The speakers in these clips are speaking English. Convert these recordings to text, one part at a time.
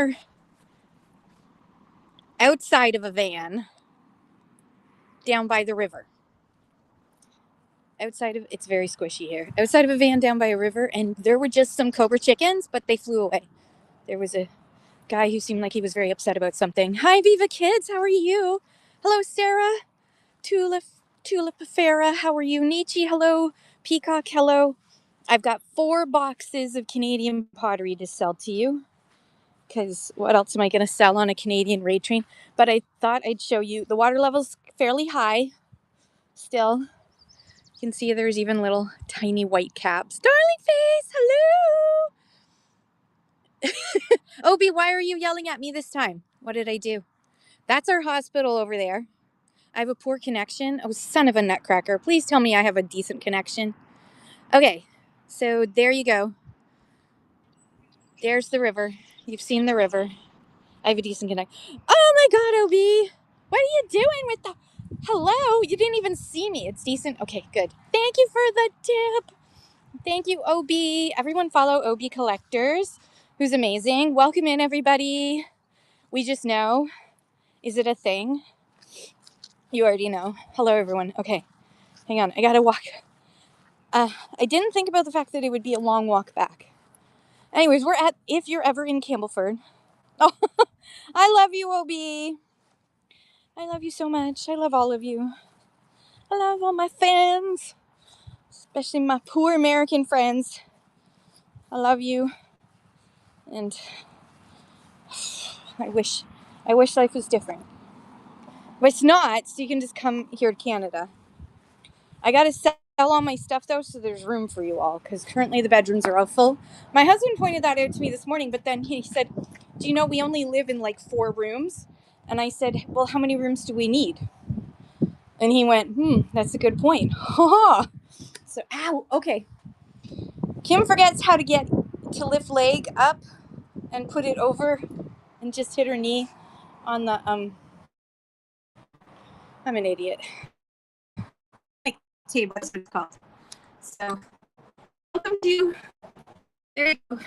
are outside of a van down by the river. It's very squishy here. Outside of a van down by a river, and there were just some cobra chickens, but they flew away. There was a guy who seemed like he was very upset about something. Hi, Viva Kids. How are you? Hello, Sarah. Tulipifera. How are you? Nietzsche. Hello. Peacock. Hello. I've got 4 boxes of Canadian pottery to sell to you. Because what else am I going to sell on a Canadian raid train? But I thought I'd show you. The water level's fairly high still. You can see there's even little tiny white caps. Darling face. Hello. Obi, why are you yelling at me this time? What did I do? That's our hospital over there. I have a poor connection. Oh, son of a nutcracker. Please tell me I have a decent connection. Okay, so there you go. There's the river. You've seen the river. I have a decent connection. Oh my God, Obi. What are you doing with the... Hello? You didn't even see me. It's decent. Okay, good. Thank you for the tip. Thank you, Obi. Everyone follow Obi Collectors, who's amazing. Welcome in, everybody. We just know. Is it a thing? You already know. Hello, everyone. Okay, hang on. I gotta walk. I didn't think about the fact that it would be a long walk back. Anyways, if you're ever in Campbellford. Oh, I love you, Obi. I love you so much. I love all of you. I love all my fans, especially my poor American friends. I love you. And I wish life was different. But it's not, so you can just come here to Canada. I gotta sell all my stuff though, so there's room for you all, because currently the bedrooms are all full. My husband pointed that out to me this morning, but then he said, do you know we only live in like 4 rooms? And I said, well, how many rooms do we need? And he went, that's a good point. Ha. So, ow, okay. Kim forgets how to lift leg up and put it over and just hit her knee on the, I'm an idiot. Table, that's what it's called. So, welcome to, there you go.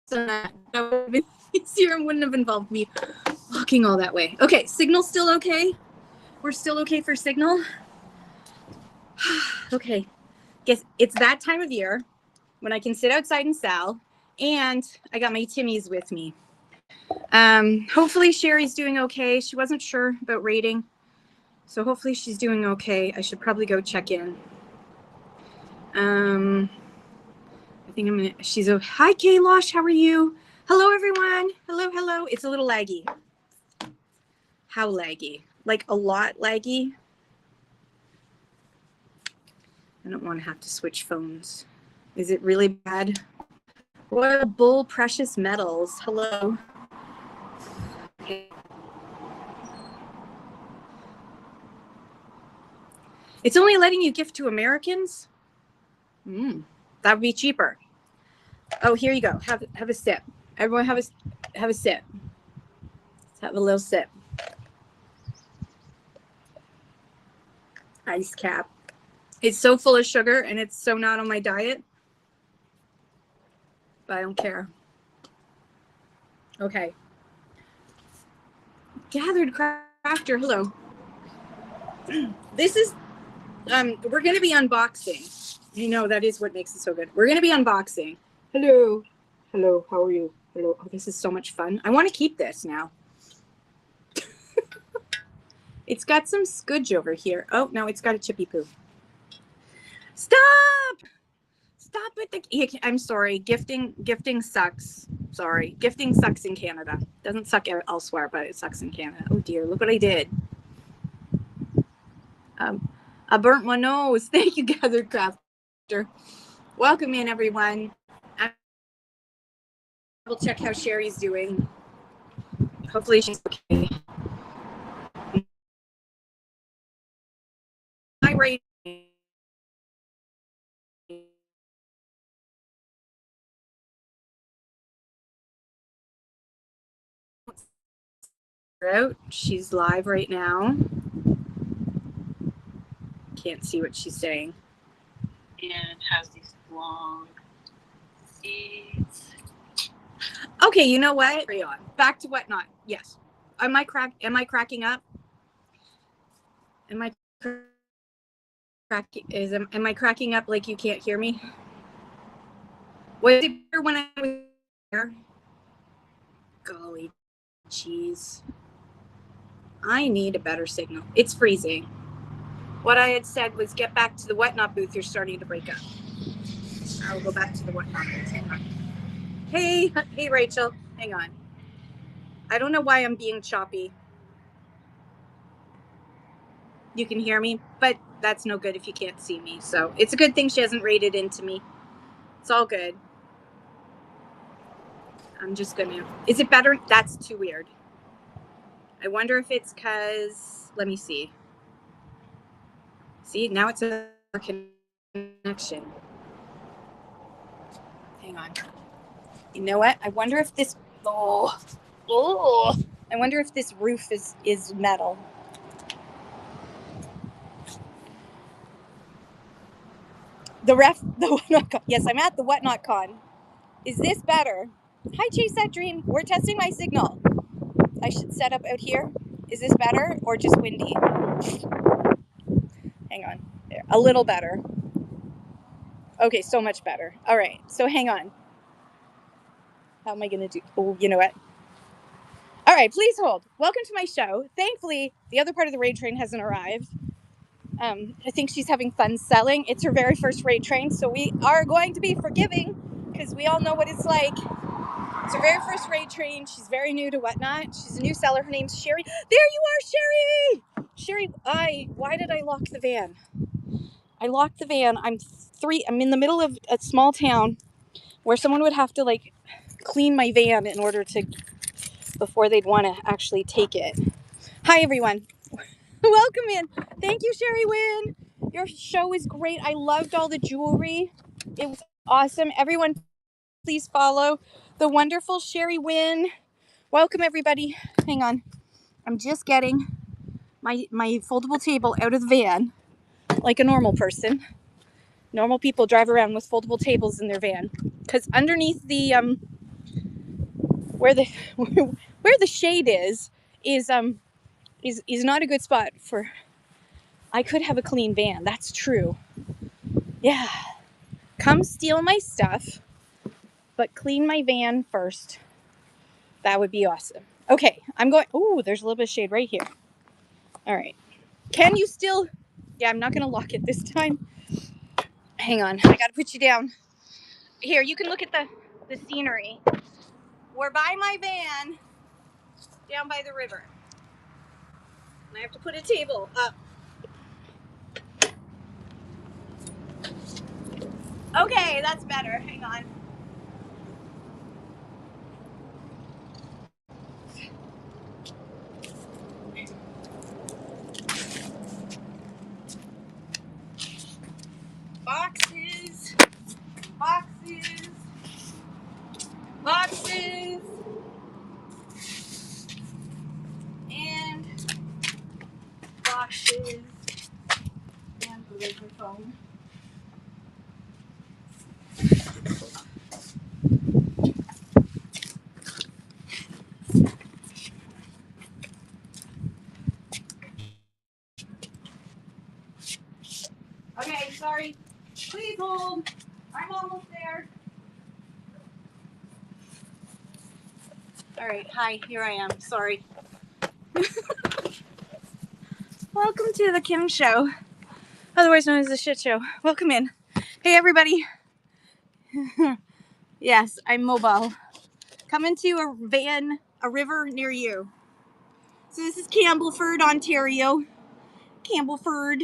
So that would have been easier and wouldn't have involved me walking all that way. Okay, signal's still okay? We're still okay for signal? Okay, guess it's that time of year when I can sit outside and sell, and I got my Timmies with me. Hopefully Sherry's doing okay. She wasn't sure about rating, so hopefully she's doing okay. I should probably go check in. I think she's hi Kaylosh, how are you? Hello everyone. Hello. It's a little laggy. How laggy? Like a lot laggy? I don't want to have to switch phones. Is it really bad? Royal Bull Precious Metals. Hello. Okay. It's only letting you gift to Americans? That would be cheaper. Oh, here you go. Have a sip. Everyone have a sip. Let's have a little sip. Ice cap. It's so full of sugar and it's so not on my diet. But I don't care. Okay. Gathered Crafter, hello. This is, we're going to be unboxing. You know, that is what makes it so good. We're going to be unboxing. Hello. Hello, how are you? Hello. Oh, this is so much fun. I want to keep this now. It's got some scudge over here. Oh, no, it's got a chippy poo. Stop! Stop with the... I'm sorry. Gifting sucks. Sorry. Gifting sucks in Canada. Doesn't suck elsewhere, but it sucks in Canada. Oh, dear. Look what I did. I burnt my nose. Thank you, Gathered Crafter. Welcome in, everyone. We'll check how Sherry's doing. Hopefully she's okay. My rating. Out. She's live right now. Can't see what she's saying. And has these long seeds. Okay, you know what? Carry on. Back to whatnot. Yes. Am I cracking up? Am I am I cracking up like you can't hear me? Was it better when I was there? Golly jeez. I need a better signal. It's freezing. What I had said was get back to the whatnot booth. You're starting to break up. I'll go back to the whatnot booth. Hang on. Hey, Rachel. Hang on. I don't know why I'm being choppy. You can hear me, but that's no good if you can't see me. So it's a good thing she hasn't raided into me. It's all good. I'm just gonna. Is it better? That's too weird. I wonder if it's because. Let me see. See, now it's a connection. Hang on. You know what? I wonder if this. Oh. I wonder if this roof is metal. Yes, I'm at the Whatnot Con. Is this better? Hi, Chase That Dream. We're testing my signal. I should set up out here. Is this better or just windy? Hang on. There. A little better. Okay, so much better. All right, so hang on. How am I going to do? Oh, you know what? All right, please hold. Welcome to my show. Thankfully, the other part of the raid train hasn't arrived. I think she's having fun selling. It's her very first raid train, so we are going to be forgiving because we all know what it's like. It's her very first raid train. She's very new to Whatnot. She's a new seller. Her name's Sherry. There you are, Sherry! Sherry, why did I lock the van? I locked the van. I'm in the middle of a small town where someone would have to like clean my van in order to, before they'd want to actually take it. Hi, everyone. Welcome in. Thank you, Sherry Wynn. Your show is great. I loved all the jewelry. It was awesome. Everyone, please follow the wonderful Sherry Wynn. Welcome, everybody. Hang on. I'm just getting my foldable table out of the van like a normal person. Normal people drive around with foldable tables in their van because underneath the where the shade is not a good spot for. I could have a clean van. That's true. Yeah. Come steal my stuff, but clean my van first. That would be awesome. Okay, I'm going. Oh, there's a little bit of shade right here. All right. Can you still? Yeah, I'm not going to lock it this time. Hang on. I got to put you down. Here, you can look at the scenery. We're by my van down by the river. And I have to put a table up. Okay, that's better. Hang on. Boxes. Boxes. Boxes. And boxes. And where's my phone? Okay, sorry. Please hold. I'm almost there. All right, hi, here I am. Sorry. Welcome to the Kim Show, otherwise known as the Shit Show. Welcome in. Hey, everybody. Yes, I'm mobile. Coming to a river near you. So this is Campbellford, Ontario. Campbellford.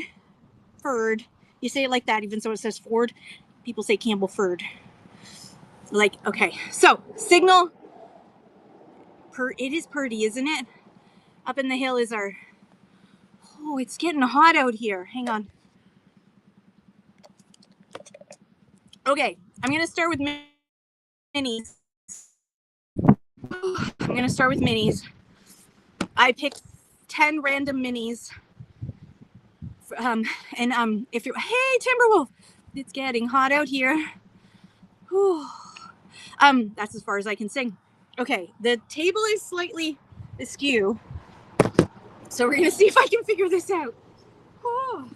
Ford. You say it like that, even though it says Ford. People say Campbellford. Like, okay. So, signal. It is pretty, isn't it? Up in the hill is our... Oh, it's getting hot out here. Hang on. Okay, I'm going to start with minis. I picked 10 random minis. If you're... Hey, Timberwolf! It's getting hot out here. Whew. That's as far as I can sing. Okay, the table is slightly askew, so we're gonna see if I can figure this out. Oh.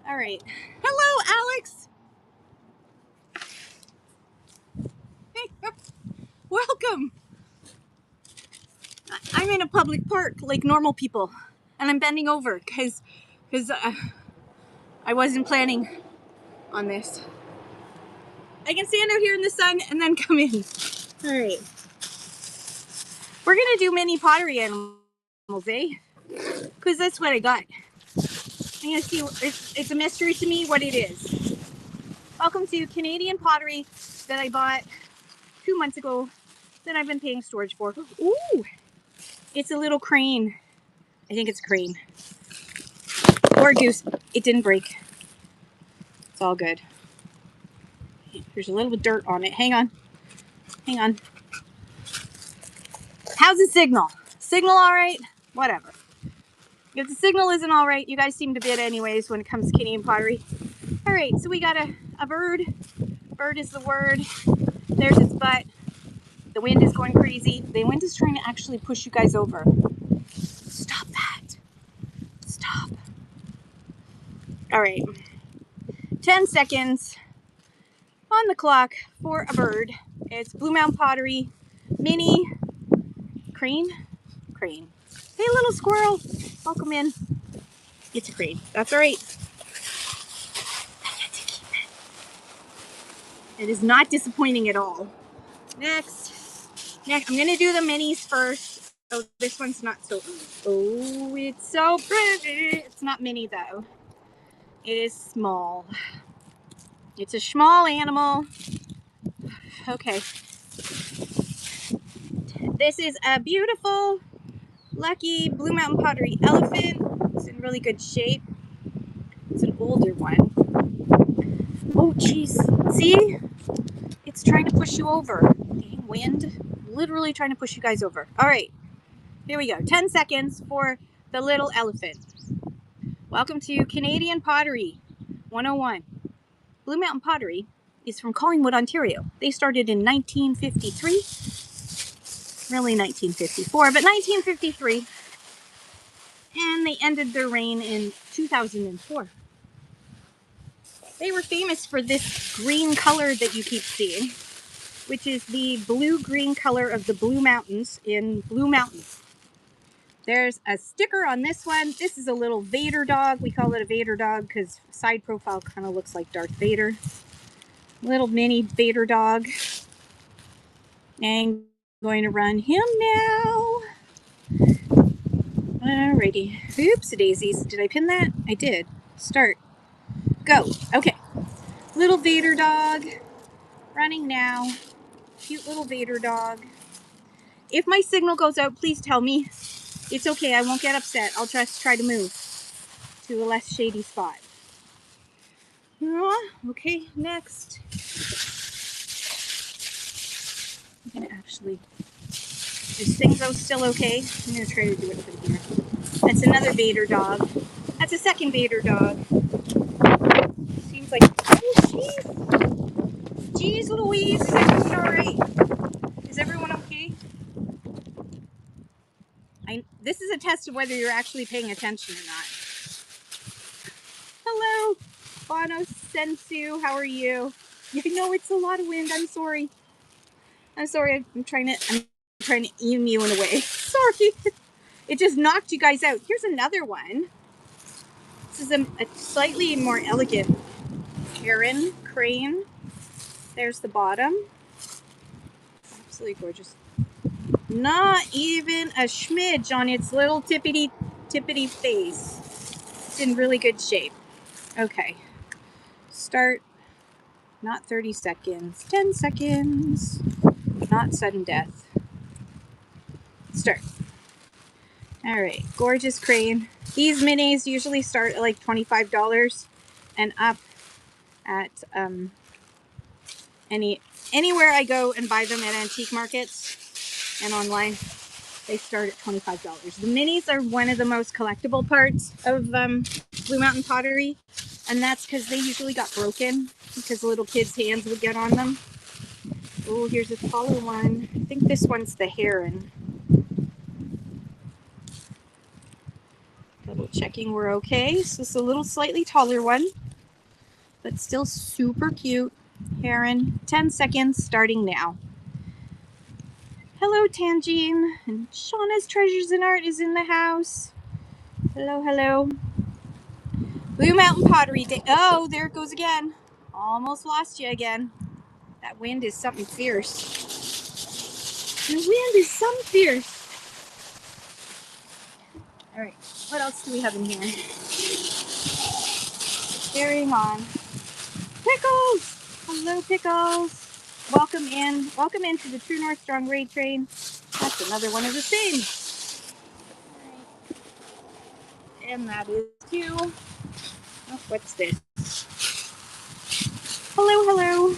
All right. Hello, Alex. Welcome. I'm in a public park like normal people, and I'm bending over because I wasn't planning on this. I can stand out here in the sun and then come in. All right. We're gonna do mini pottery animals, eh? Because that's what I got. I'm gonna see. It's a mystery to me what it is. Welcome to Canadian pottery that I bought 2 months ago that I've been paying storage for. Ooh, it's a little crane. I think it's a crane. Or a goose. It didn't break. It's all good. There's a little bit of dirt on it. Hang on. Hang on. How's the signal? Signal all right? Whatever. If the signal isn't all right, you guys seem to bid anyways when it comes to Canadian pottery. All right, so we got a bird. Bird is the word. There's its butt. The wind is going crazy. The wind is trying to actually push you guys over. Stop that. Stop. All right. 10 seconds on the clock for a bird. It's Blue Mountain Pottery mini crane. Crane. Hey, little squirrel. Welcome in. It's a crane. That's all right. I get to keep it. It is not disappointing at all. Next, I'm going to do the minis first. Oh, this one's not so... Oh, it's so pretty. It's not mini, though. It is small. It's a small animal. Okay. This is a beautiful, lucky Blue Mountain Pottery elephant. It's in really good shape. It's an older one. Oh, jeez. See? It's trying to push you over. Dang wind. Literally trying to push you guys over. All right. Here we go. 10 seconds for the little elephant. Welcome to Canadian Pottery 101. Blue Mountain Pottery is from Collingwood, Ontario. They started in 1953. Really 1954, but 1953. And they ended their reign in 2004. They were famous for this green color that you keep seeing, which is the blue-green color of the Blue Mountains in Blue Mountain. There's a sticker on this one. This is a little Vader dog. We call it a Vader dog because side profile kind of looks like Darth Vader. Little mini Vader dog. And I'm going to run him now. Alrighty. Oopsie daisies. Did I pin that? I did. Start. Go. Okay. Little Vader dog. Running now. Cute little Vader dog. If my signal goes out, please tell me. It's okay. I won't get upset. I'll just try to move to a less shady spot. Okay, next. I'm going to actually... Is things still okay? I'm going to try to do it from here. That's another Vader dog. That's a second Vader dog. Seems like... Oh, jeez. Jeez Louise. Is everyone all right? Is everyone okay? This is a test of whether you're actually paying attention or not. Hello, Bono Sensu. How are you? I know it's a lot of wind. I'm sorry. I'm sorry. I'm trying to aim you in a way. Sorry. It just knocked you guys out. Here's another one. This is a slightly more elegant heron crane. There's the bottom. Absolutely gorgeous. Not even a smidge on its little tippity face. It's in really good shape. Okay. Start. Not 30 seconds. 10 seconds. Not sudden death. Start. Alright. Gorgeous crane. These minis usually start at like $25 and up at anywhere I go and buy them at antique markets and online. They start at $25. The minis are one of the most collectible parts of Blue Mountain Pottery, and that's because they usually got broken because little kids' hands would get on them. Oh, here's a taller one. I think this one's the heron. Double checking we're okay. So it's a little slightly taller one, but still super cute. Heron, 10 seconds starting now. Hello, Tangine. And Shauna's Treasures and Art is in the house. Hello, hello. Blue Mountain Pottery Day. Oh, there it goes again. Almost lost you again. That wind is something fierce. The wind is something fierce. All right, what else do we have in here? Carrying on. Pickles! Hello, Pickles. Welcome in. Welcome into the True North Strong Raid Train. That's another one of the same. Right. And that is too. Oh, what's this? Hello, hello.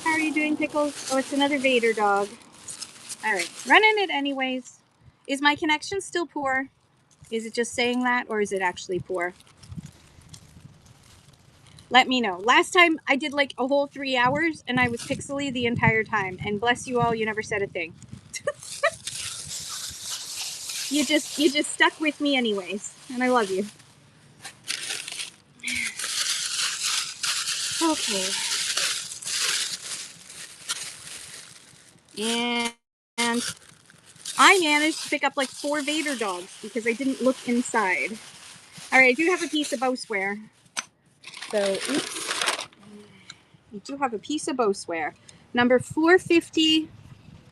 How are you doing, Pickles? Oh, it's another Vader dog. All right, running it anyways. Is my connection still poor? Is it just saying that, or is it actually poor? Let me know. Last time I did like a whole 3 hours and I was pixely the entire time. And bless you all, you never said a thing. You just stuck with me anyways. And I love you. Okay. And I managed to pick up like 4 Vader dogs because I didn't look inside. All right, I do have a piece of bowsware. So, oops. We do have a piece of bowsware. Number 450,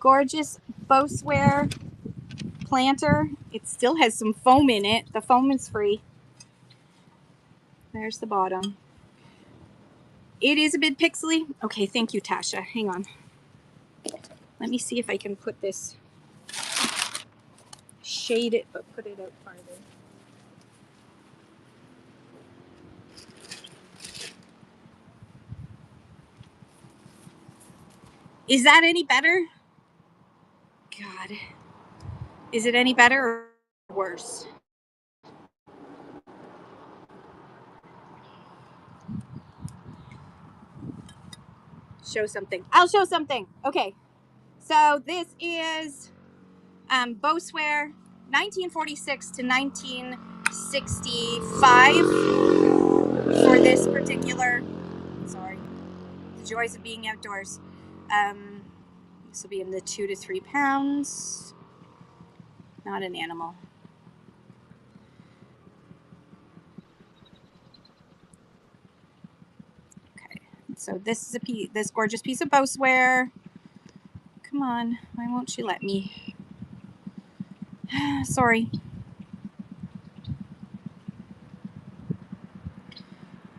gorgeous bowsware planter. It still has some foam in it. The foam is free. There's the bottom. It is a bit pixely. Okay, thank you, Tasha. Hang on. Let me see if I can put this, shade it, but put it out farther. Is that any better? God. Is it any better or worse? Show something. I'll show something. Okay. So this is bowsware 1946 to 1965 for this particular, sorry, the joys of being outdoors. This will be in the 2 to 3 pounds. Not an animal. Okay, so this is this gorgeous piece of bowsware. Come on, why won't she let me? Sorry.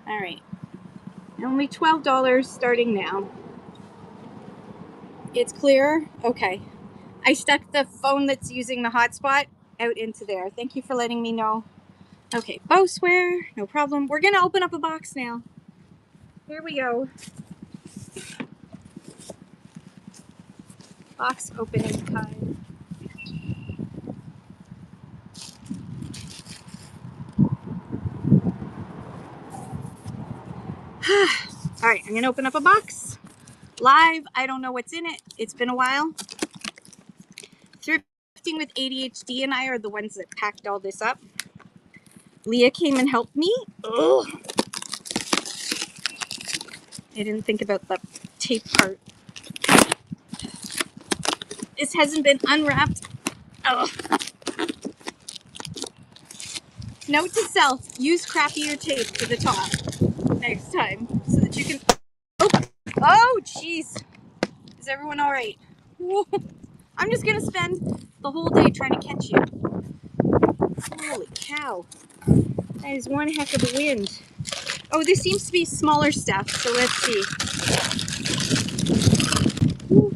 All right, only $12 starting now. It's clear? Okay. I stuck the phone that's using the hotspot out into there. Thank you for letting me know. Okay, bowsware, no problem. We're gonna open up a box now. Here we go. Box opening time. All right, I'm gonna open up a box. Live, I don't know what's in it. It's been a while. Thrifting with ADHD and I are the ones that packed all this up. Leah came and helped me. Ugh. I didn't think about the tape part. This hasn't been unwrapped. Ugh. Note to self, use crappier tape to the top next time so that you can... Oh, jeez. Is everyone all right? Whoa. I'm just going to spend the whole day trying to catch you. Holy cow. That is one heck of a wind. Oh, this seems to be smaller stuff, so let's see. Ooh.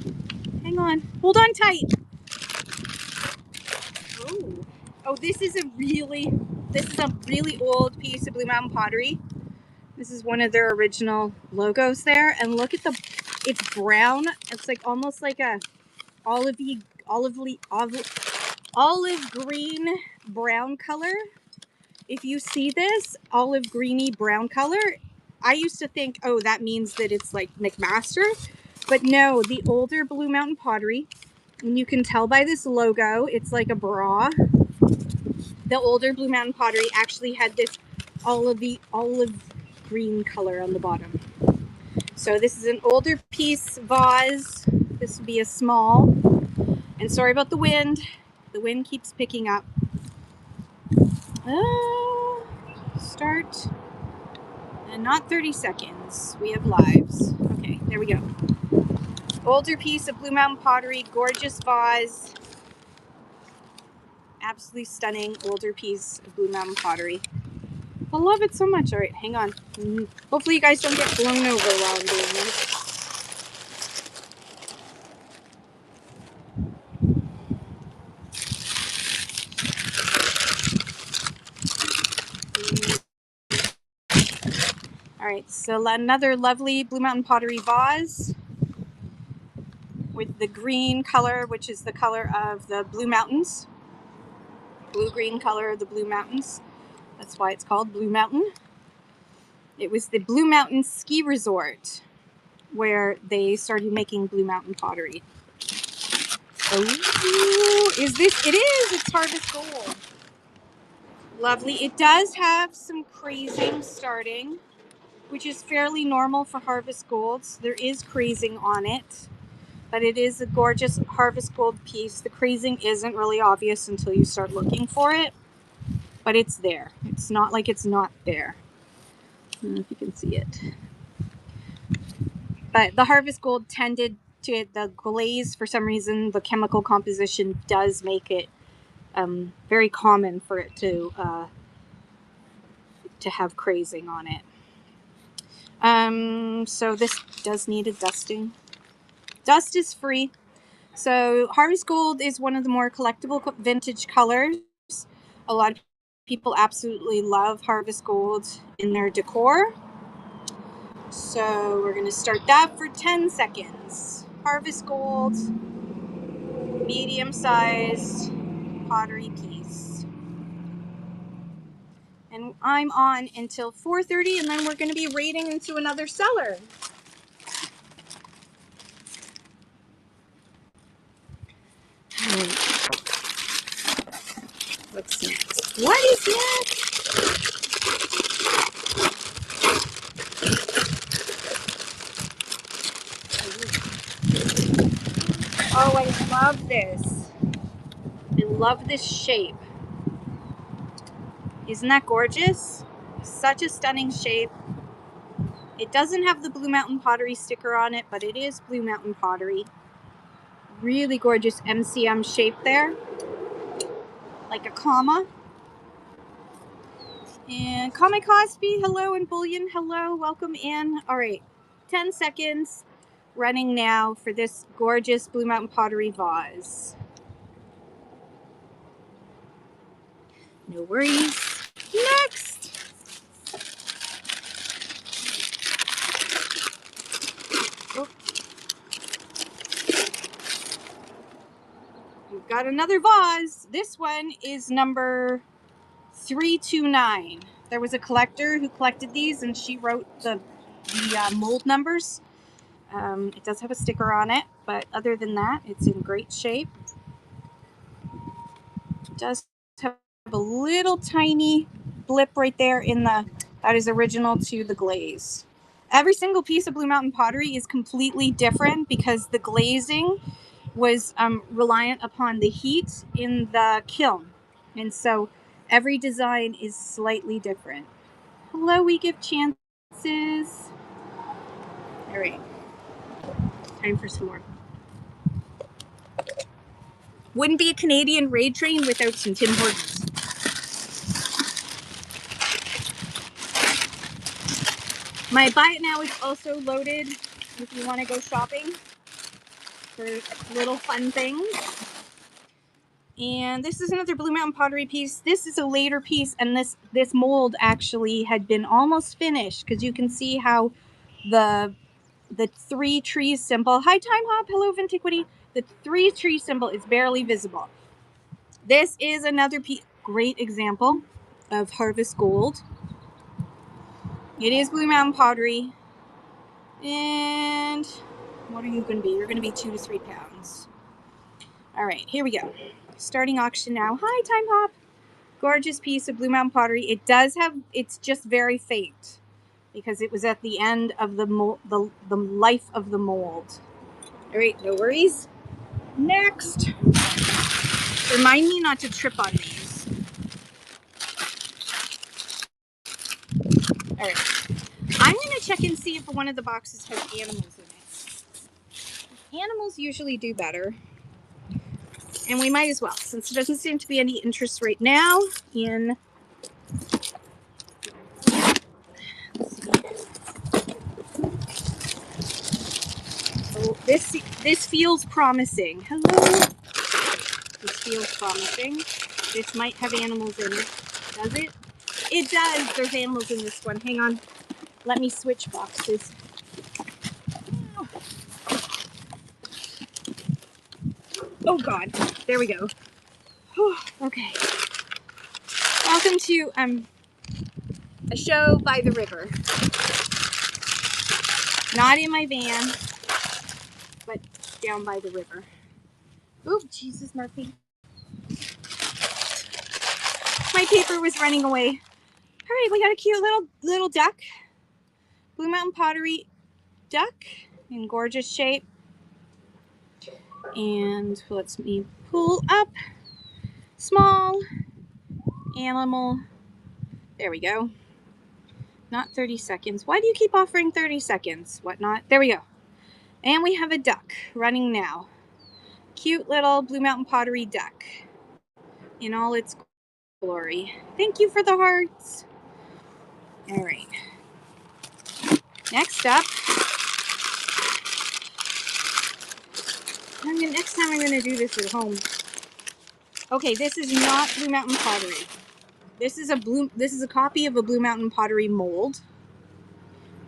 Hang on. Hold on tight. Oh, this is a really old piece of Blue Mountain Pottery. This is one of their original logos there, and look at it's brown. It's like almost like a olive green brown color. If you see this olive greeny brown color, I used to think, oh, that means that it's like McMaster, But no, the older Blue Mountain Pottery, and you can tell by this logo, it's like a bra. The older Blue Mountain Pottery actually had this olive green color on the bottom. So this is an older piece vase. This would be a small. And sorry about the wind. The wind keeps picking up. Start. And not 30 seconds. We have lives. Okay, there we go. Older piece of Blue Mountain Pottery. Gorgeous vase. Absolutely stunning older piece of Blue Mountain Pottery. I love it so much. All right, hang on. Hopefully you guys don't get blown over while I'm doing this. All right, so another lovely Blue Mountain Pottery vase with the green color, which is the color of the Blue Mountains. Blue-green color of the Blue Mountains. That's why it's called Blue Mountain. It was the Blue Mountain Ski Resort where they started making Blue Mountain Pottery. Oh, is this? It is. It's Harvest Gold. Lovely. It does have some crazing starting, which is fairly normal for Harvest Golds. There is crazing on it, but it is a gorgeous Harvest Gold piece. The crazing isn't really obvious until you start looking for it, but it's there. It's not like it's not there. I don't know if you can see it. But the Harvest Gold tended to, the glaze, for some reason, the chemical composition does make it very common for it to have crazing on it. So this does need a dusting. Dust is free. So Harvest Gold is one of the more collectible vintage colors. A lot of people absolutely love Harvest Gold in their decor. So we're going to start that for 10 seconds. Harvest Gold, medium-sized pottery piece. And I'm on until 4:30, and then we're going to be raiding into another cellar. What's next? What is next? Oh, I love this. I love this shape. Isn't that gorgeous? Such a stunning shape. It doesn't have the Blue Mountain Pottery sticker on it, but it is Blue Mountain Pottery. Really gorgeous MCM shape there. Like a comma. And Comic Cosby, hello, and Bullion, hello, welcome in. All right, 10 seconds running now for this gorgeous Blue Mountain Pottery vase. No worries. Next. Oh. We've got another vase. This one is number 329. There was a collector who collected these, and she wrote the mold numbers. It does have a sticker on it, but other than that, it's in great shape. It does have a little tiny blip right there in the, that is original to the glaze. Every single piece of Blue Mountain Pottery is completely different because the glazing was reliant upon the heat in the kiln. And so every design is slightly different. Hello, we give chances. All right, time for some more. Wouldn't be a Canadian raid train without some Tim Hortons. My buy it now is also loaded if you want to go shopping for little fun things. And this is another Blue Mountain Pottery piece. This is a later piece, and this mold actually had been almost finished because you can see how the 3 trees symbol. Hi, Time Hop. Hello, Vintiquity. The 3 tree symbol is barely visible. This is another great example of Harvest Gold. It is Blue Mountain Pottery. And What are you going to be? You're going to be 2 to 3 pounds. All right, here we go. Starting auction now. Hi, Time Hop. Gorgeous piece of Blue Mountain Pottery. It does have, it's just very faint because it was at the end of the life of the mold. All right, no worries. Next. Remind me not to trip on these. All right. I'm going to check and see if one of the boxes has animals in it. Animals usually do better. And we might as well, since there doesn't seem to be any interest right now in... Oh, this feels promising. Hello. This feels promising. This might have animals in it. Does it? It does. There's animals in this one. Hang on. Let me switch boxes. Oh God. There we go. Whew. Okay. Welcome to a show by the river. Not in my van, but down by the river. Oh, Jesus, Murphy. My paper was running away. All right, we got a cute little duck. Blue Mountain Pottery duck in gorgeous shape. And let's me pull up. Small animal. There we go. Not 30 seconds. Why do you keep offering 30 seconds? Whatnot. There we go. And we have a duck running now. Cute little Blue Mountain Pottery duck in all its glory. Thank you for the hearts. All right. Next up. Next time I'm going to do this at home. Okay, this is not Blue Mountain Pottery. This is a copy of a Blue Mountain Pottery mold.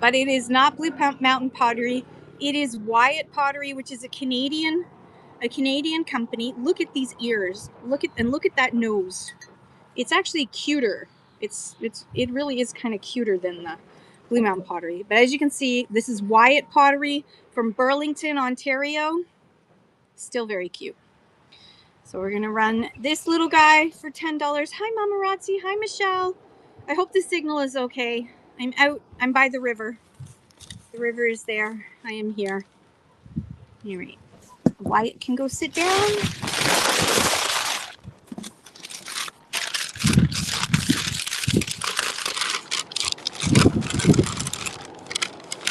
But it is not Blue Mountain Pottery. It is Wyatt Pottery, which is a Canadian company. Look at these ears. Look at that nose. It's actually cuter. It really is kind of cuter than the Blue Mountain Pottery. But as you can see, this is Wyatt Pottery from Burlington, Ontario. Still very cute. So we're gonna run this little guy for $10. Hi, Mamarazzi. Hi, Michelle. I hope the signal is okay. I'm out. I'm by the river. The river is there. I am here. All right. Wyatt can go sit down.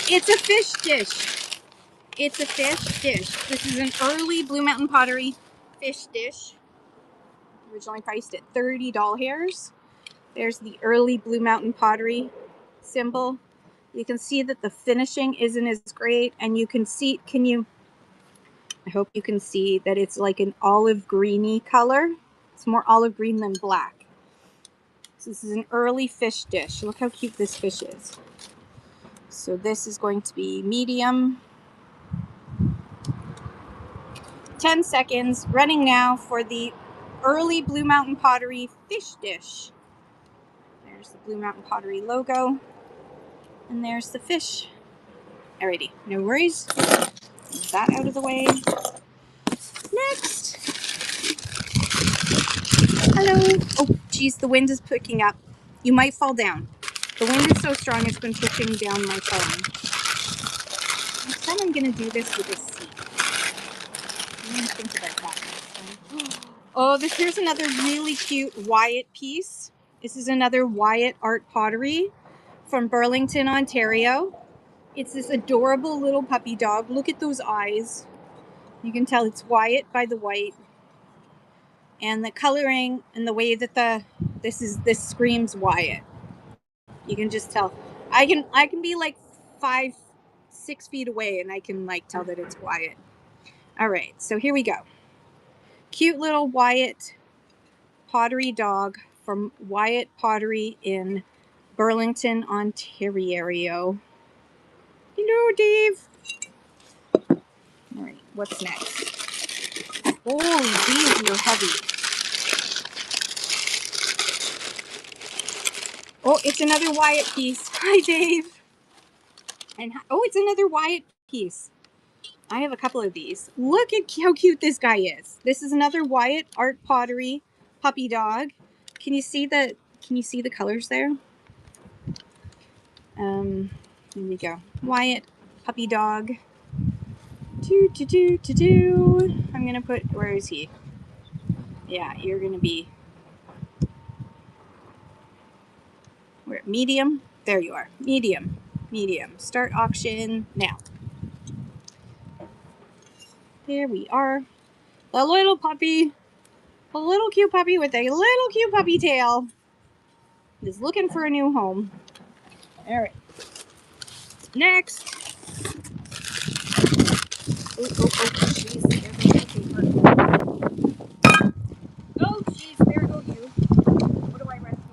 It's a fish dish. It's a fish dish. This is an early Blue Mountain Pottery fish dish. Originally priced at $30. There's the early Blue Mountain Pottery symbol. You can see that the finishing isn't as great, and you can see, I hope you can see that it's like an olive greeny color. It's more olive green than black. So this is an early fish dish. Look how cute this fish is. So this is going to be medium. 10 seconds, running now for the early Blue Mountain Pottery fish dish. There's the Blue Mountain Pottery logo. And there's the fish. Alrighty, no worries. Move that out of the way. Next. Hello. Oh, geez, the wind is picking up. You might fall down. The wind is so strong, it's been pushing down my phone. Next time I'm going to do this with a seat. I'm going to think about that next time. Oh, here's another really cute Wyatt piece. This is another Wyatt Art Pottery from Burlington, Ontario. It's this adorable little puppy dog. Look at those eyes. You can tell it's Wyatt by the white. And the coloring and the way that this screams Wyatt. You can just tell. I can be like 5-6 feet away and I can like tell that it's Wyatt. All right, so here we go. Cute little Wyatt Pottery dog from Wyatt Pottery in Burlington, Ontario. Hello, Dave. All right, what's next? Oh, these are heavy. Oh, it's another Wyatt piece. Hi, Dave. And oh, it's another Wyatt piece. I have a couple of these. Look at how cute this guy is. This is another Wyatt Art Pottery puppy dog. Can you see the colors there? Here we go. Wyatt puppy dog. I'm gonna put, where is he? Yeah, you're gonna be where, medium? There you are. Medium. Start auction now. There we are. The little puppy. A little cute puppy with a little cute puppy tail is looking for a new home. All right. Next. Oh, jeez. Oh, jeez. There go you. What do I rescue?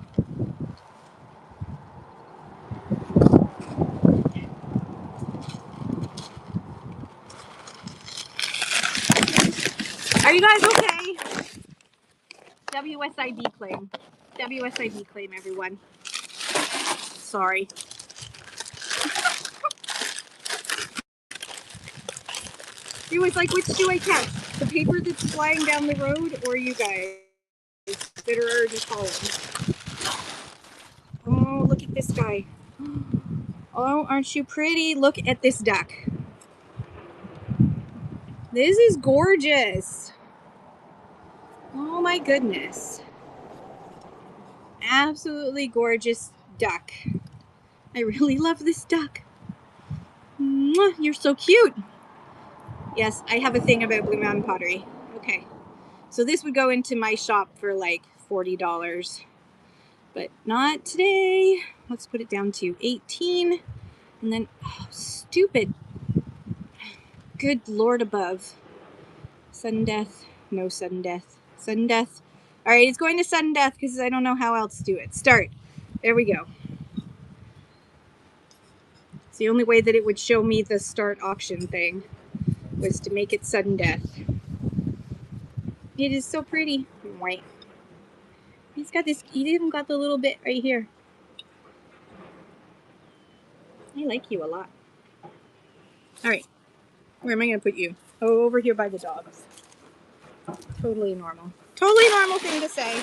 Are you guys okay? WSID claim. WSID claim, everyone. Sorry. He was like, which do I catch? The paper that's flying down the road or you guys that are already falling? Oh, look at this guy. Oh, aren't you pretty? Look at this duck. This is gorgeous. Oh my goodness. Absolutely gorgeous duck. I really love this duck. Mwah, you're so cute. Yes, I have a thing about Blue Mountain Pottery. Okay. So this would go into my shop for like $40. But not today. Let's put it down to 18. And then, oh, stupid. Good Lord above. Sudden death. No sudden death. Sudden death. All right, it's going to sudden death because I don't know how else to do it. Start. There we go. It's the only way that it would show me the start auction thing was to make it sudden death. It is so pretty. White. He's got this, he even got the little bit right here. I like you a lot. All right. Where am I going to put you? Oh, over here by the dogs. Totally normal. Totally normal thing to say.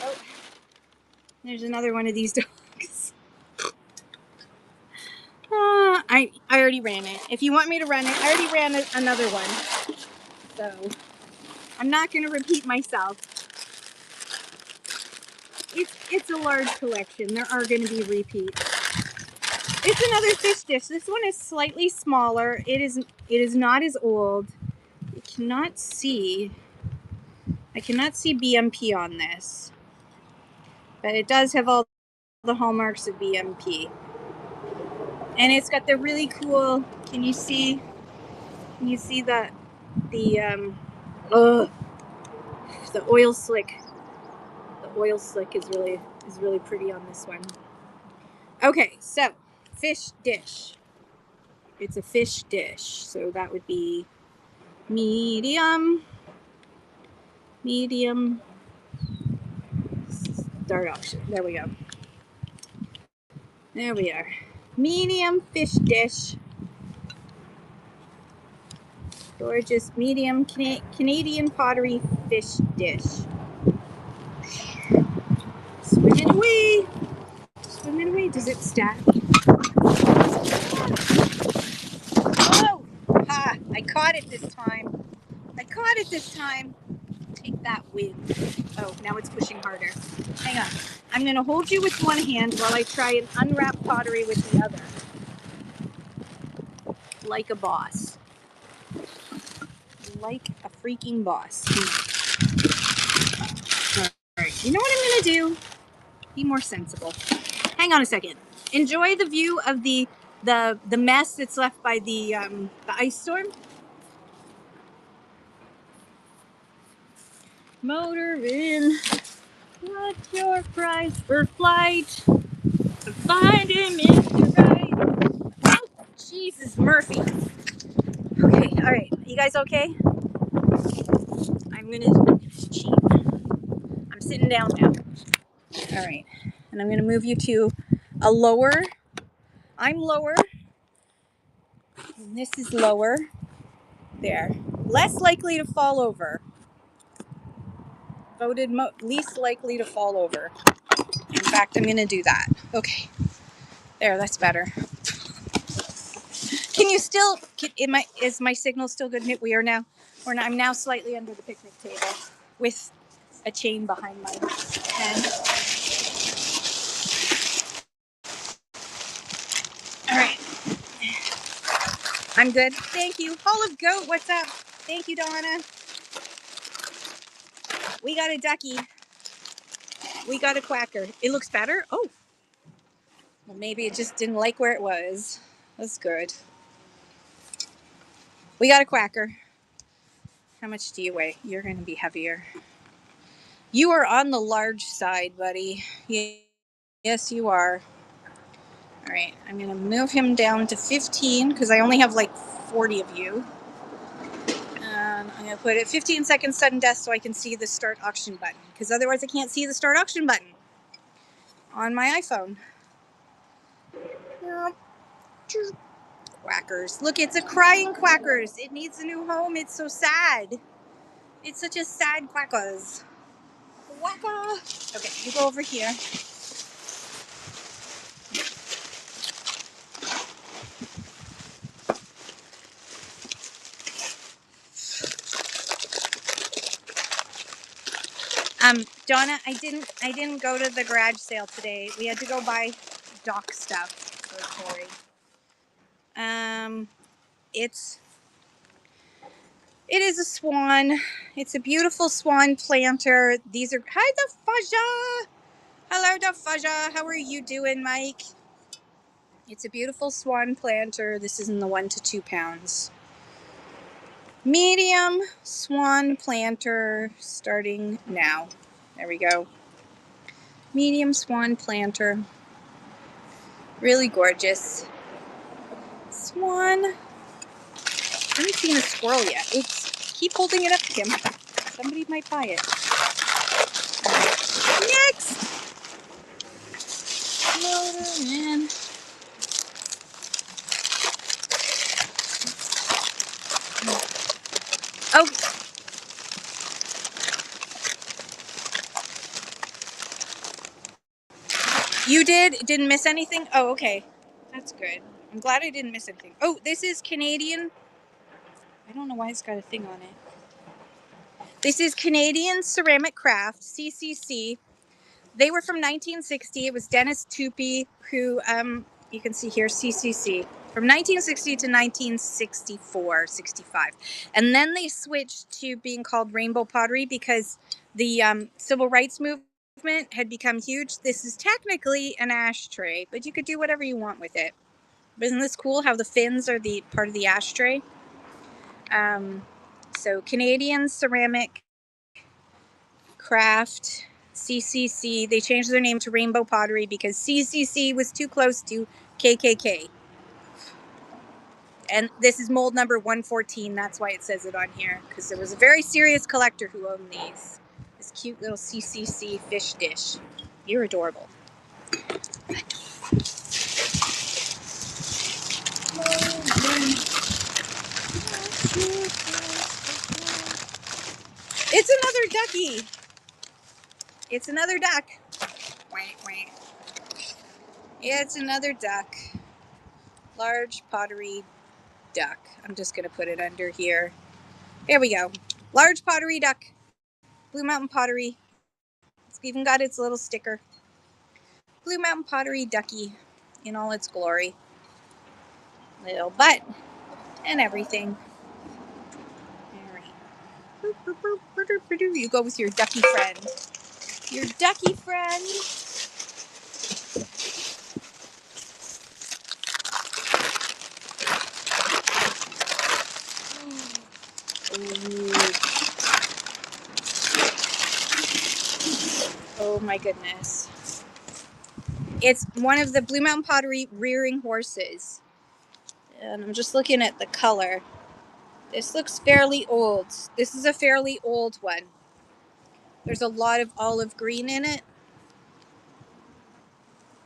Oh, there's another one of these dogs. I already ran it. If you want me to run it, I already ran another one. So I'm not going to repeat myself. It's a large collection. There are going to be repeats. It's another fish dish. This one is slightly smaller. It is not as old. I cannot see BMP on this. But it does have all the hallmarks of BMP. And it's got the really cool, can you see the oil slick. The oil slick is really pretty on this one. Okay, so fish dish. It's a fish dish, so that would be medium. Start auction. There we go. There we are. Medium fish dish. Gorgeous medium Canadian pottery fish dish. Swimming away. Swimming away. Does it stack? Oh! Ha! I caught it this time. Take that wind. Oh, now it's pushing harder. Hang on. I'm going to hold you with one hand while I try and unwrap pottery with the other. Like a boss. Like a freaking boss. Alright, you know what I'm going to do? Be more sensible. Hang on a second. Enjoy the view of the mess that's left by the ice storm. Motor in. What's your price for flight? To find him Mr. Right. Oh, Jesus, Murphy. Okay, all right. You guys okay? I'm gonna cheat. I'm sitting down now. All right, and I'm gonna move you to a lower. I'm lower, And this is lower. There. Less likely to fall over. Voted least likely to fall over. In fact, I'm going to do that. Okay. There, that's better. Can you still, is my signal still good? We are now, I'm now slightly under the picnic table with a chain behind my head. All right. I'm good. Thank you. Olive Goat, what's up? Thank you, Donna. We got a ducky. We got a quacker. It looks better? Oh. Well, maybe it just didn't like where it was. That's good. We got a quacker. How much do you weigh? You're going to be heavier. You are on the large side, buddy. Yes, you are. All right, I'm going to move him down to 15 because I only have like 40 of you. And I'm going to put it 15 seconds sudden death so I can see the start auction button because otherwise I can't see the start auction button on my iPhone. Quackers. Look, it's a crying quackers. It needs a new home. It's so sad. It's such a sad quackers. Quacker. Okay, you go over here. Donna, I didn't go to the garage sale today. We had to go buy dock stuff for Tori. It is a swan. It's a beautiful swan planter. These are, hi, the Fudja. Hello, the Fudja. How are you doing, Mike? It's a beautiful swan planter. This is in the 1 to 2 pounds. Medium swan planter starting now. There we go. Medium swan planter. Really gorgeous. Swan. I haven't seen a squirrel yet. Keep holding it up, Kim. Somebody might buy it. Next! Load them in. Oh. You didn't miss anything? Oh, okay. That's good. I'm glad I didn't miss anything. Oh, this is Canadian. I don't know why it's got a thing on it. This is Canadian Ceramic Craft, CCC. They were from 1960. It was Dennis Tupy who, you can see here, CCC. From 1960 to 1964, 65. And then they switched to being called Rainbow Pottery because the civil rights movement had become huge. This is technically an ashtray, but you could do whatever you want with it. But isn't this cool how the fins are the part of the ashtray? So Canadian Ceramic Craft, CCC. They changed their name to Rainbow Pottery because CCC was too close to KKK. And this is mold number 114. That's why it says it on here, because there was a very serious collector who owned these. This cute little CCC fish dish. You're adorable. It's another ducky. It's another duck. Yeah, it's another duck. Large pottery duck. I'm just going to put it under here. There we go. Large pottery duck. Blue Mountain Pottery. It's even got its little sticker. Blue Mountain Pottery ducky in all its glory. Little butt and everything. All right. You go with your ducky friend. Your ducky friend. Ooh. Oh my goodness. It's one of the Blue Mountain Pottery rearing horses. And I'm just looking at the color. This looks fairly old. This is a fairly old one. There's a lot of olive green in it.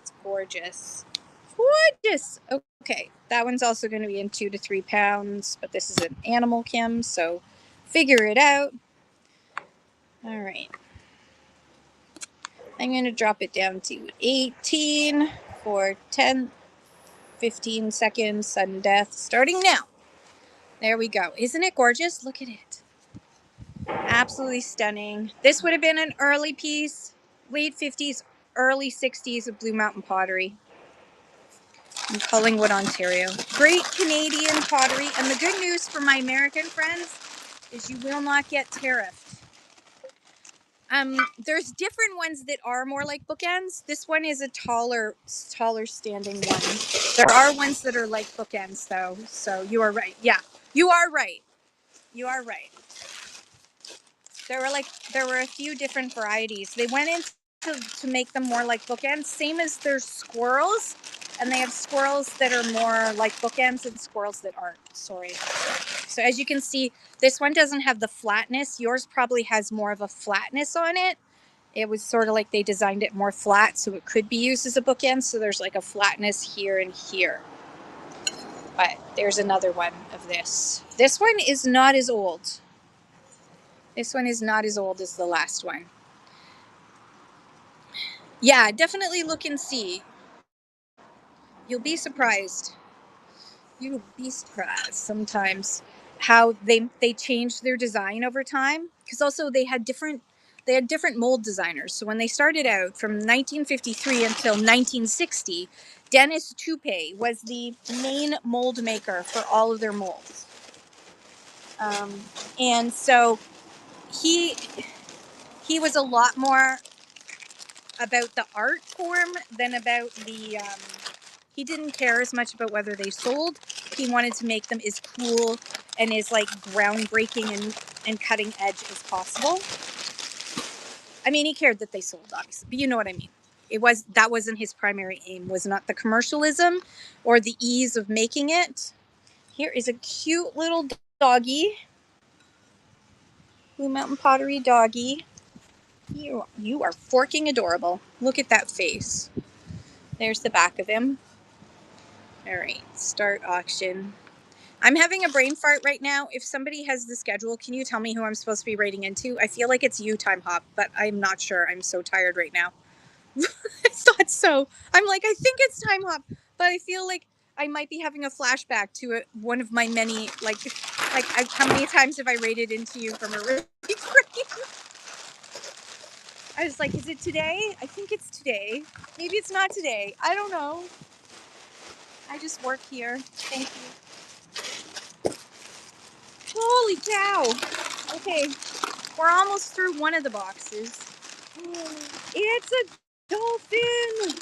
It's gorgeous. Gorgeous. Okay. That one's also going to be in 2 to 3 pounds, but this is an animal Kim, so figure it out. All right. I'm going to drop it down to 18 for 10, 15 seconds, sudden death, starting now. There we go. Isn't it gorgeous? Look at it. Absolutely stunning. This would have been an early piece, late 50s, early 60s of Blue Mountain Pottery in Collingwood, Ontario. Great Canadian pottery. And the good news for my American friends is you will not get tariffed. There's different ones that are more like bookends. This one is a taller standing one. There are ones that are like bookends though. So you are right. Yeah, you are right. You are right. There were a few different varieties. They went in to make them more like bookends, same as there's squirrels, and they have squirrels that are more like bookends and squirrels that aren't. Sorry. So as you can see, this one doesn't have the flatness. Yours probably has more of a flatness on it. It was sort of like they designed it more flat so it could be used as a bookend. So there's like a flatness here and here. But there's another one of this. This one is not as old. This one is not as old as the last one. Yeah, definitely look and see. You'll be surprised. You'll be surprised sometimes how they changed their design over time. Because also they had different mold designers. So when they started out from 1953 until 1960, Dennis Toupe was the main mold maker for all of their molds. And so he was a lot more about the art form than about the he didn't care as much about whether they sold. He wanted to make them as cool and as like groundbreaking and cutting edge as possible. I mean, he cared that they sold, obviously, but you know what I mean. That wasn't his primary aim, was not the commercialism or the ease of making it. Here is a cute little doggy. Blue Mountain Pottery doggy. You are forking adorable. Look at that face. There's the back of him. All right, start auction. I'm having a brain fart right now. If somebody has the schedule, can you tell me who I'm supposed to be rating into? I feel like it's you, Time Hop, but I'm not sure. I'm so tired right now. I thought so. I'm like, I think it's Time Hop, but I feel like I might be having a flashback to one of my many, how many times have I rated into you from a really great? I was like, is it today? I think it's today. Maybe it's not today. I don't know. I just work here. Thank you. Holy cow. Okay, we're almost through one of the boxes. It's a dolphin.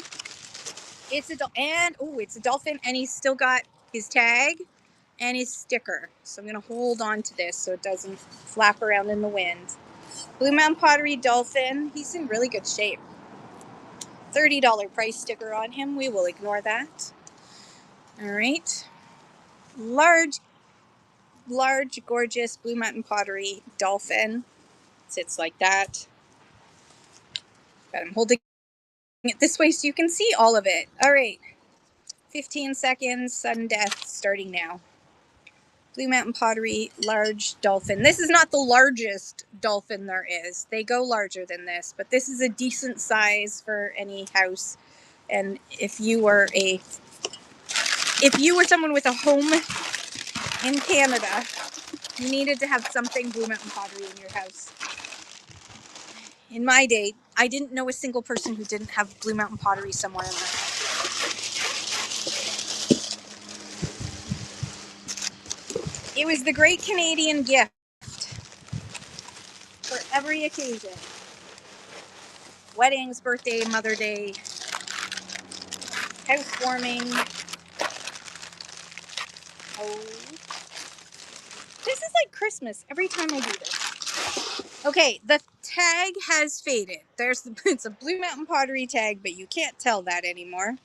It's a dolphin, and he's still got his tag and his sticker. So I'm gonna hold on to this so it doesn't flap around in the wind. Blue Mountain Pottery dolphin. He's in really good shape. $30 price sticker on him. We will ignore that. All right. Large, gorgeous Blue Mountain Pottery dolphin. Sits like that. But I'm holding it this way so you can see all of it. All right. 15 seconds, sudden death, starting now. Blue Mountain Pottery, large dolphin. This is not the largest dolphin there is. They go larger than this, but this is a decent size for any house. And if you were someone with a home in Canada, you needed to have something Blue Mountain Pottery in your house. In my day, I didn't know a single person who didn't have Blue Mountain Pottery somewhere in their house. It was the great Canadian gift for every occasion. Weddings, birthday, Mother Day, housewarming. Oh. This is like Christmas every time I do this. Okay, the tag has faded. It's a Blue Mountain Pottery tag, but you can't tell that anymore.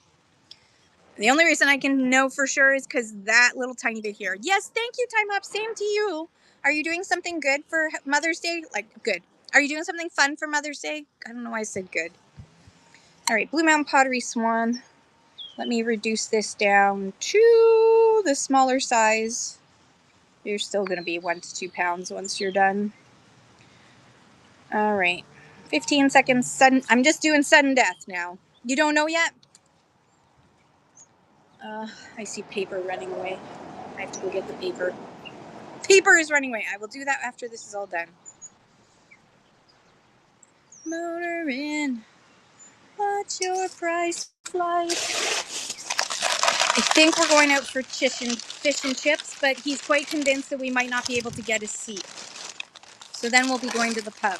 The only reason I can know for sure is because that little tiny bit here. Yes, thank you, Time Up. Same to you. Are you doing something good for Mother's Day? Like, good. Are you doing something fun for Mother's Day? I don't know why I said good. All right, Blue Mountain Pottery Swan. Let me reduce this down to the smaller size. You're still going to be 1 to 2 pounds once you're done. All right. 15 seconds. Sudden. I'm just doing sudden death now. You don't know yet? I see paper running away. I have to go get the paper. Paper is running away. I will do that after this is all done. Motor in. Watch your price fly. I think we're going out for fish and chips, but he's quite convinced that we might not be able to get a seat. So then we'll be going to the pub.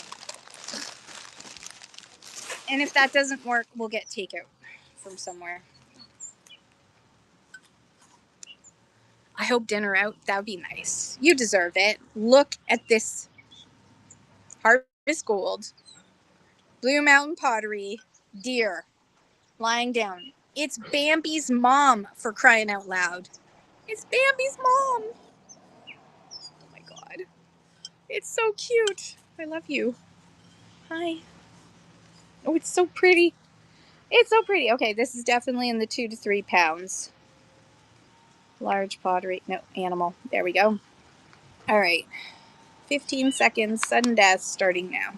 And if that doesn't work, we'll get takeout from somewhere. I hope dinner out. That would be nice. You deserve it. Look at this Harvest Gold, Blue Mountain Pottery, deer, lying down. It's Bambi's mom, for crying out loud. It's Bambi's mom. Oh my God. It's so cute. I love you. Hi. Oh, it's so pretty. It's so pretty. Okay, this is definitely in the 2 to 3 pounds. Large pottery. No, animal. There we go. All right. 15 seconds. Sudden death starting now.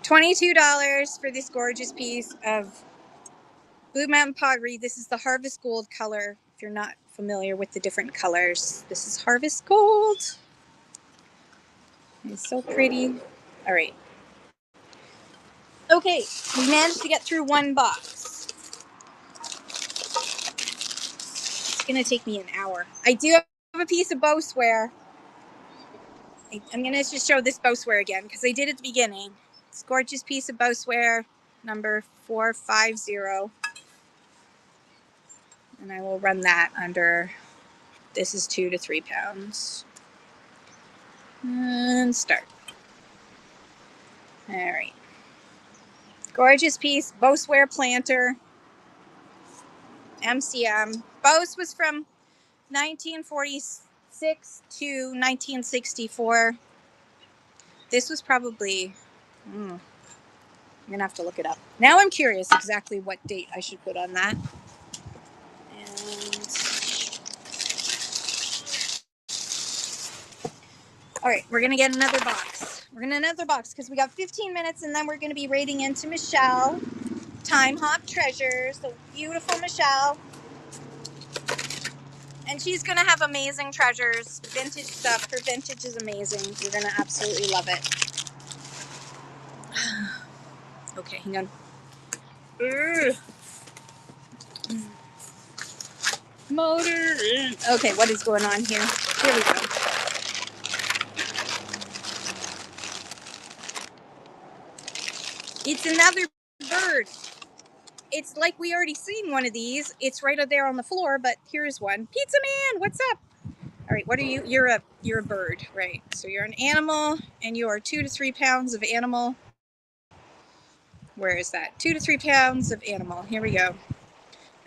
$22 for this gorgeous piece of Blue Mountain Pottery. This is the Harvest Gold color. If you're not familiar with the different colors, this is Harvest Gold. It's so pretty. All right. Okay, we managed to get through one box. It's going to take me an hour. I do have a piece of bowsware. I'm going to just show this bowsware again because I did at the beginning. It's a gorgeous piece of bowsware, number 450. And I will run that under, this is 2 to 3 pounds. And start. All right. Gorgeous piece, bowsware planter, MCM. Bows was from 1946 to 1964. This was probably, I'm going to have to look it up. Now I'm curious exactly what date I should put on that. And all right, we're going to get another box. We're going to another box because we got 15 minutes and then we're going to be raiding into Michelle. Time Hop Treasures, the beautiful Michelle. And she's going to have amazing treasures, vintage stuff. Her vintage is amazing. You're going to absolutely love it. Okay, hang on. Motor in. Okay, what is going on here? Here we go. It's another bird. It's like we already seen one of these. It's right up there on the floor, but here's one. Pizza Man, what's up? All right, what are you? You're a bird, right? So you're an animal, and you are 2 to 3 pounds of animal. Where is that? 2 to 3 pounds of animal. Here we go.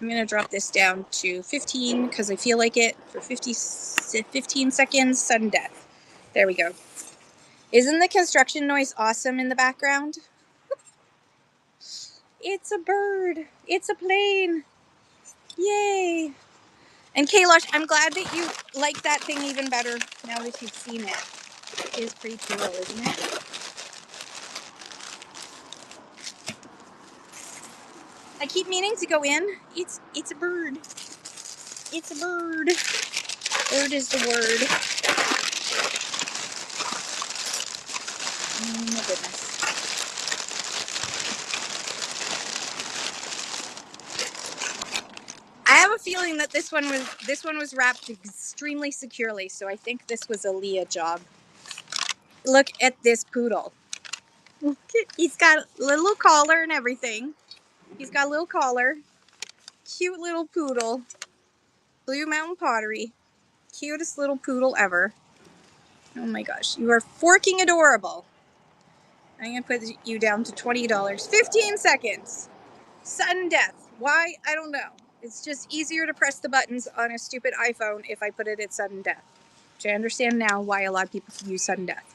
I'm going to drop this down to 15 because I feel like it for 15 seconds. Sudden death. There we go. Isn't the construction noise awesome in the background? It's a bird. It's a plane. Yay. And Kailash, I'm glad that you like that thing even better now that you've seen it. It is pretty cool, isn't it? I keep meaning to go in. It's a bird. It's a bird. Bird is the word. Oh my goodness. I have a feeling that this one was wrapped extremely securely, so I think this was a Leah job. Look at this poodle. He's got a little collar and everything. He's got a little collar. Cute little poodle. Blue Mountain Pottery. Cutest little poodle ever. Oh my gosh. You are forking adorable. I'm going to put you down to $20. 15 seconds. Sudden death. Why? I don't know. It's just easier to press the buttons on a stupid iPhone if I put it at sudden death. Which I understand now why a lot of people use sudden death.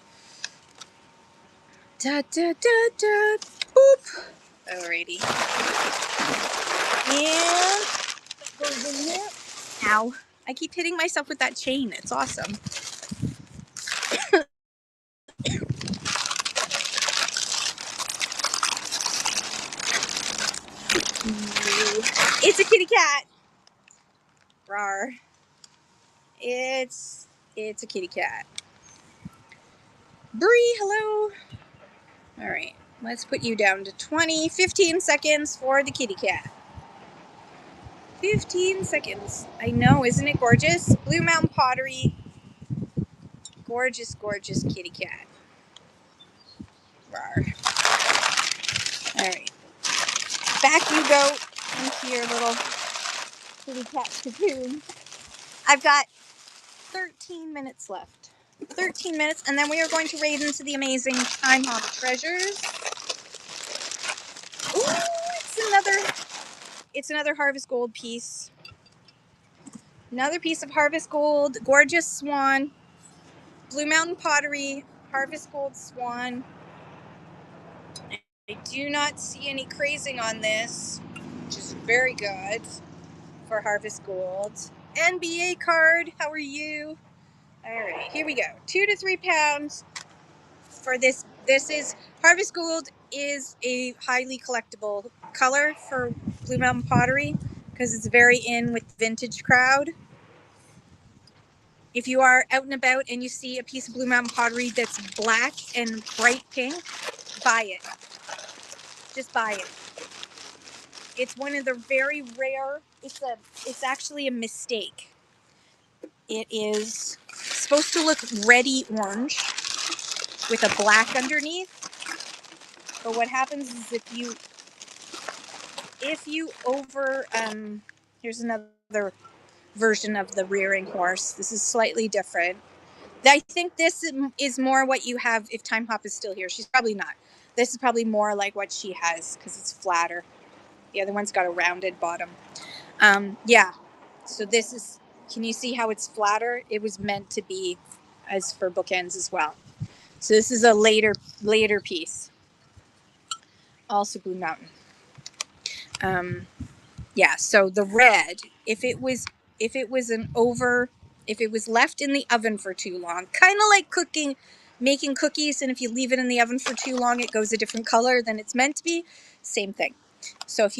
Da da da da. Boop. Alrighty. And goes in here. Ow. I keep hitting myself with that chain. It's awesome. It's a kitty cat. Rawr. It's a kitty cat. Bree, hello. All right. Let's put you down to 20, 15 seconds for the kitty cat. 15 seconds. I know, isn't it gorgeous? Blue Mountain Pottery. Gorgeous, gorgeous kitty cat. Rawr. All right. Back you go into your little kitty cat cocoon. I've got 13 minutes left. 13 minutes, and then we are going to raid into the amazing Time Hop treasures. Ooh, it's another Harvest Gold piece. Another piece of Harvest Gold, gorgeous swan. Blue Mountain Pottery, Harvest Gold swan. I do not see any crazing on this, which is very good for Harvest Gold. NBA card, how are you? All right, here we go. 2 to 3 pounds for this. This is Harvest Gold is a highly collectible color for Blue Mountain Pottery because it's very in with the vintage crowd. If you are out and about and you see a piece of Blue Mountain Pottery that's black and bright pink, buy it. Just buy it. It's one of the very rare. It's actually a mistake. It is supposed to look reddy orange with a black underneath. But what happens is if you over here's another version of the rearing horse. This is slightly different. I think this is more what you have if Time Hop is still here. She's probably not. This is probably more like what she has because it's flatter. The other one's got a rounded bottom. Yeah. So this is, can you see how it's flatter? It was meant to be as for bookends as well. So this is a later piece. Also Blue Mountain. Yeah, so the red, if it was left in the oven for too long, kind of like making cookies, and if you leave it in the oven for too long, it goes a different color than it's meant to be. Same thing. So if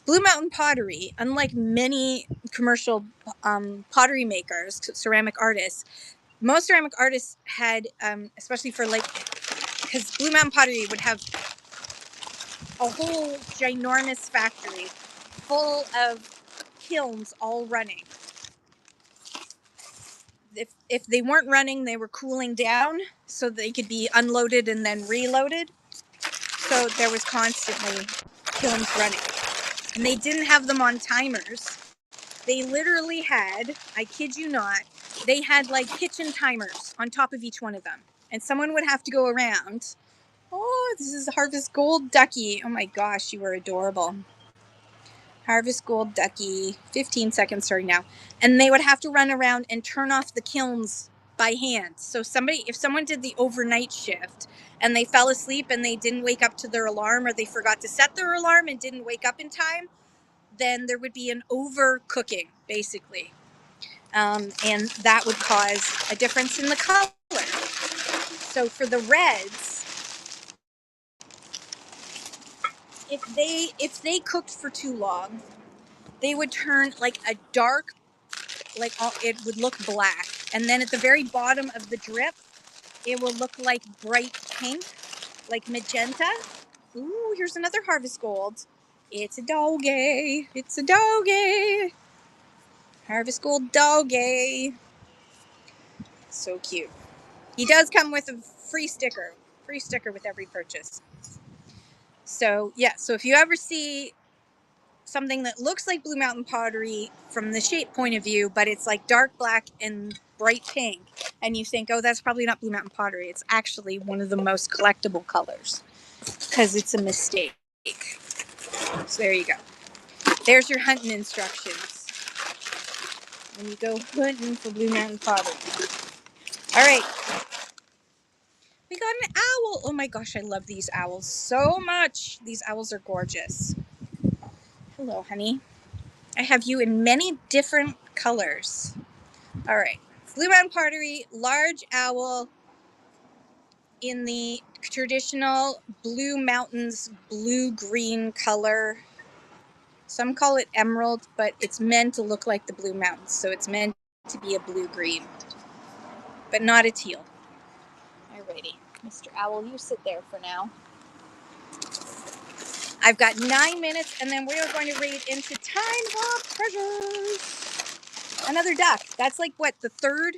Blue Mountain Pottery, unlike many commercial pottery makers, ceramic artists, most ceramic artists had, especially for because Blue Mountain Pottery would have a whole ginormous factory full of kilns all running. If they weren't running, they were cooling down so they could be unloaded and then reloaded. So there was constantly kilns running. And they didn't have them on timers. They literally had, I kid you not, they had like kitchen timers on top of each one of them. And someone would have to go around. Oh, this is Harvest Gold Ducky. Oh my gosh, you are adorable. Harvest Gold Ducky, 15 seconds starting now. And they would have to run around and turn off the kilns by hand. So if someone did the overnight shift and they fell asleep and they didn't wake up to their alarm, or they forgot to set their alarm and didn't wake up in time, then there would be an overcooking, basically. And that would cause a difference in the color. So for the reds, if they cooked for too long, they would turn like a dark, it would look black, and then at the very bottom of the drip, it will look like bright pink, like magenta. Ooh, here's another Harvest Gold. It's a doggy. It's a doggy. Harvest Gold doggy. So cute. He does come with a free sticker with every purchase. So yeah, so if you ever see something that looks like Blue Mountain Pottery from the shape point of view, but it's like dark black and bright pink, and you think, oh, that's probably not Blue Mountain Pottery, it's actually one of the most collectible colors because it's a mistake. So there you go. There's your hunting instructions when you go hunting for Blue Mountain Pottery. All right. We got an owl. Oh my gosh, I love these owls so much. These owls are gorgeous. Hello, honey. I have you in many different colors. All right. Blue Mountain Pottery, large owl in the traditional Blue Mountains blue-green color. Some call it emerald, but it's meant to look like the Blue Mountains, so it's meant to be a blue-green, but not a teal. Alrighty, Mr. Owl, you sit there for now. I've got 9 minutes, and then we are going to read into Time of Treasures. Another duck. That's like, what, the third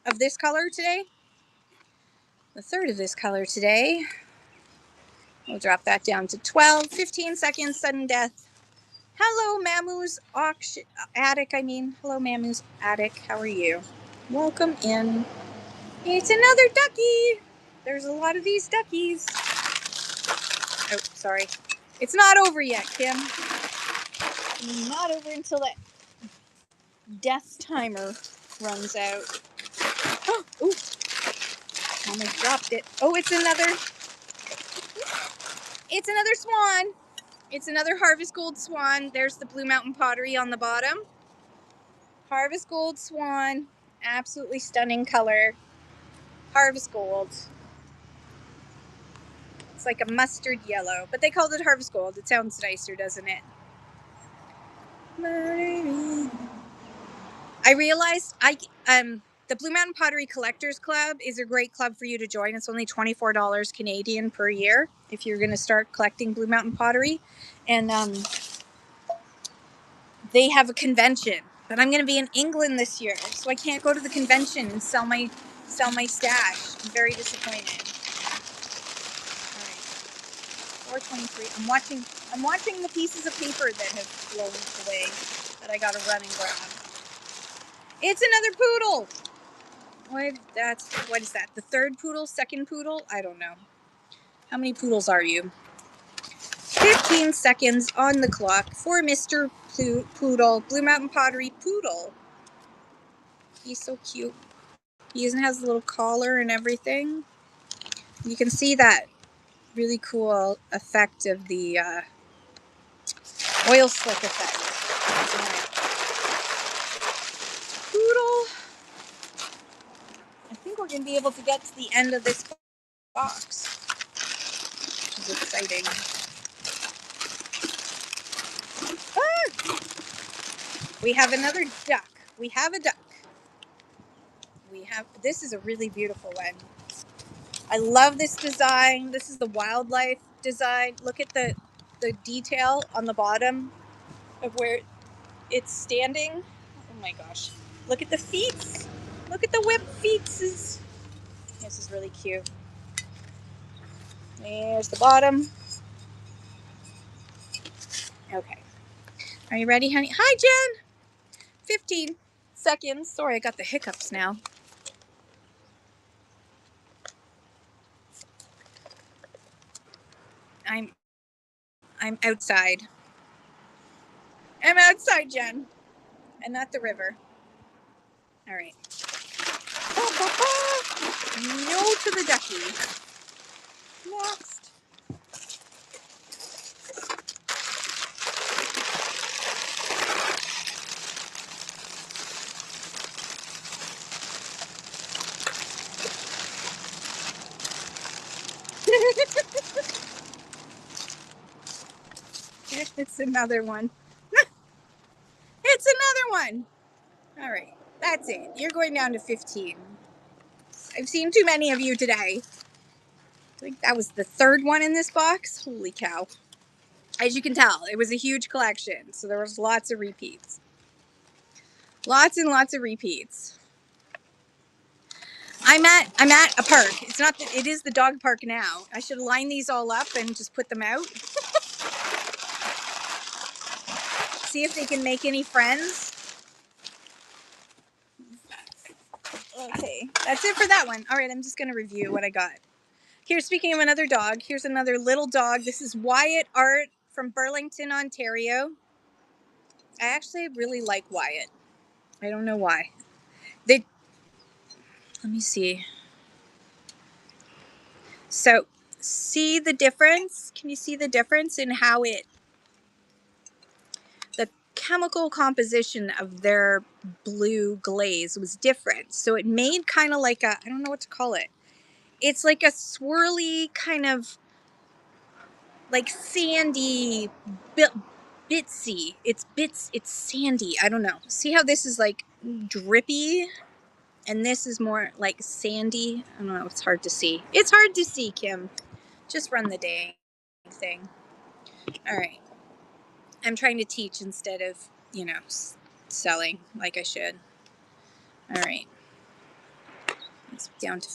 of this color today? The third of this color today. We'll drop that down to 12. 15 seconds, sudden death. Hello, Mamu's attic, Hello, Mamu's attic. How are you? Welcome in. It's another ducky. There's a lot of these duckies. Oh, sorry. It's not over yet, Kim. Not over until that death timer runs out. Oh, ooh. Almost dropped it. Oh, it's another swan. It's another Harvest Gold swan. There's the Blue Mountain Pottery on the bottom. Harvest Gold swan. Absolutely stunning color. Harvest Gold. It's like a mustard yellow, but they called it Harvest Gold. It sounds nicer, doesn't it? I realized the Blue Mountain Pottery Collectors Club is a great club for you to join. It's only $24 Canadian per year if you're going to start collecting Blue Mountain pottery. And they have a convention, but I'm going to be in England this year, so I can't go to the convention and sell my stash. I'm very disappointed. All right, 4:23. I'm watching the pieces of paper that have flown away that I got to run and grab. It's another poodle. What is that? The third poodle? Second poodle? I don't know. How many poodles are you? 15 seconds on the clock for Mr. Poodle. Blue Mountain Pottery Poodle. He's so cute. He even has a little collar and everything. You can see that really cool effect of the oil slick effect. Poodle. I think we're going to be able to get to the end of this box, which is exciting. Ah! We have another duck. We have a duck. This is a really beautiful one. I love this design. This is the wildlife design. Look at the detail on the bottom of where it's standing. Oh my gosh. Look at the feet. Look at the whip feet. This is really cute. There's the bottom. Okay. Are you ready, honey? Hi, Jen. 15 seconds. Sorry, I got the hiccups now. I'm outside. I'm outside, Jen. And not the river. All right. No to the ducky. Next. It's another one. It's another one. All right. That's it. You're going down to 15. I've seen too many of you today. I think that was the third one in this box. Holy cow. As you can tell, it was a huge collection, so there was lots of repeats. Lots and lots of repeats. I'm at a park. It's not that it is the dog park now. I should line these all up and just put them out. See if they can make any friends. Okay, that's it for that one. All right, I'm just going to review what I got. Here, speaking of another dog, here's another little dog. This is Wyatt Art from Burlington, Ontario. I actually really like Wyatt. I don't know why. Let me see. So, see the difference? Can you see the difference in how the chemical composition of their blue glaze was different. So it made kind of like a, I don't know what to call it. It's like a swirly kind of like sandy, bitsy. It's sandy. I don't know. See how this is like drippy and this is more like sandy? I don't know. It's hard to see. It's hard to see, Kim. Just run the dang thing. All right. I'm trying to teach instead of, you know, selling like I should. All right. It's down to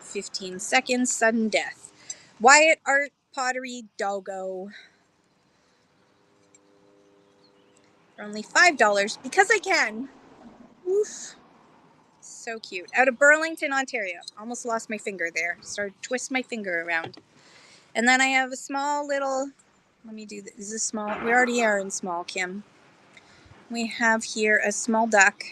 15 seconds. Sudden death. Wyatt Art Pottery Doggo. For only $5 because I can. Oof. So cute. Out of Burlington, Ontario. Almost lost my finger there. Started to twist my finger around. And then I have a small little, let me do this. Is this small? We already are in small, Kim. We have here a small duck.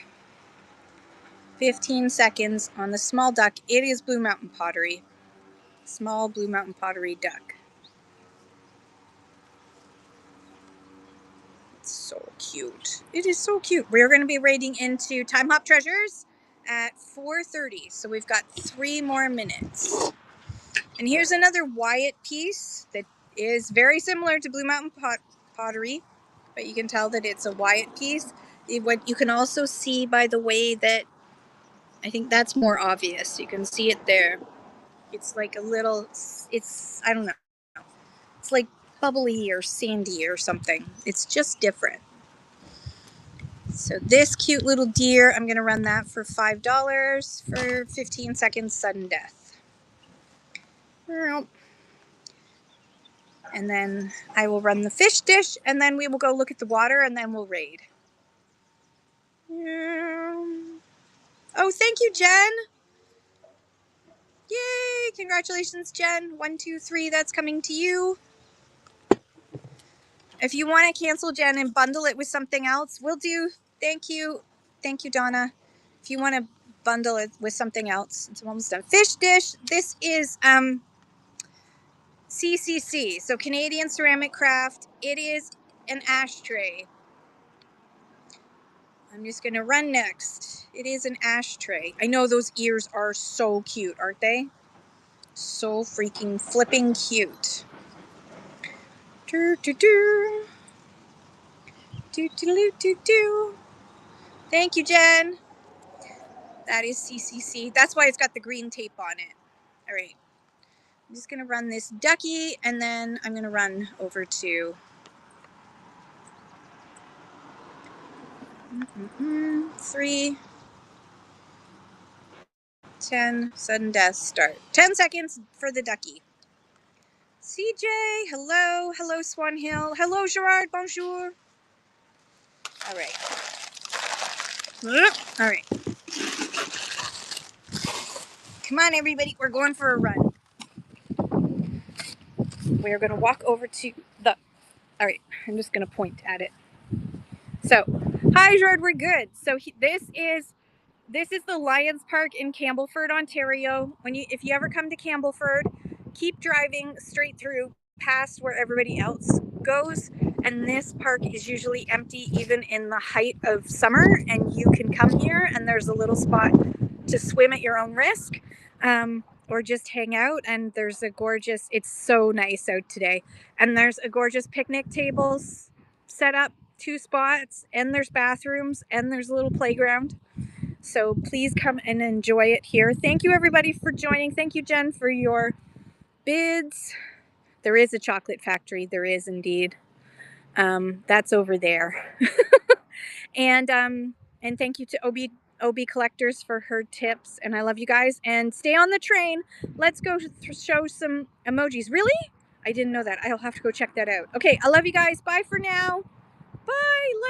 15 seconds on the small duck. It is Blue Mountain Pottery. Small Blue Mountain Pottery duck. It's so cute. It is so cute. We're going to be raiding into Time Hop Treasures at 4:30. So we've got 3 more minutes. And here's another Wyatt piece that is very similar to Blue Mountain Pottery, but you can tell that it's a Wyatt piece. What you can also see by the way that, I think that's more obvious. You can see it there. It's like a little, it's, I don't know. It's like bubbly or sandy or something. It's just different. So this cute little deer, I'm going to run that for $5 for 15 seconds sudden death. And then I will run the fish dish, and then we will go look at the water, and then we'll raid. Oh, thank you, Jen. Yay! Congratulations, Jen. 1, 2, 3, that's coming to you. If you want to cancel Jen and bundle it with something else, we'll do. Thank you. Thank you, Donna. If you want to bundle it with something else, it's almost done. Fish dish. This is CCC, so Canadian Ceramic Craft. It is an ashtray. I'm just going to run next. It is an ashtray. I know those ears are so cute, aren't they? So freaking flipping cute. Do do do. Do do do do. Thank you, Jen. That is CCC. That's why it's got the green tape on it. All right. I'm just going to run this ducky, and then I'm going to run over to 3, 10, sudden death, start. 10 seconds for the ducky. CJ, hello. Hello, Swan Hill. Hello, Gerard, bonjour. All right. All right. Come on, everybody. We're going for a run. We're going to walk over to the... All right. I'm just going to point at it. So, hi, Gerard. We're good. So, this is the Lions Park in Campbellford, Ontario. If you ever come to Campbellford, keep driving straight through past where everybody else goes. And this park is usually empty even in the height of summer. And you can come here and there's a little spot to swim at your own risk or just hang out. And there's a gorgeous, it's so nice out today. And there's a gorgeous picnic tables set up, 2 spots, and there's bathrooms and there's a little playground. So please come and enjoy it here. Thank you, everybody, for joining. Thank you, Jen, for your bids. There is a chocolate factory. There is indeed. That's over there. and thank you to OB Collectors for her tips. And I love you guys. And stay on the train. Let's go show some emojis. Really? I didn't know that. I'll have to go check that out. Okay, I love you guys. Bye for now. Bye.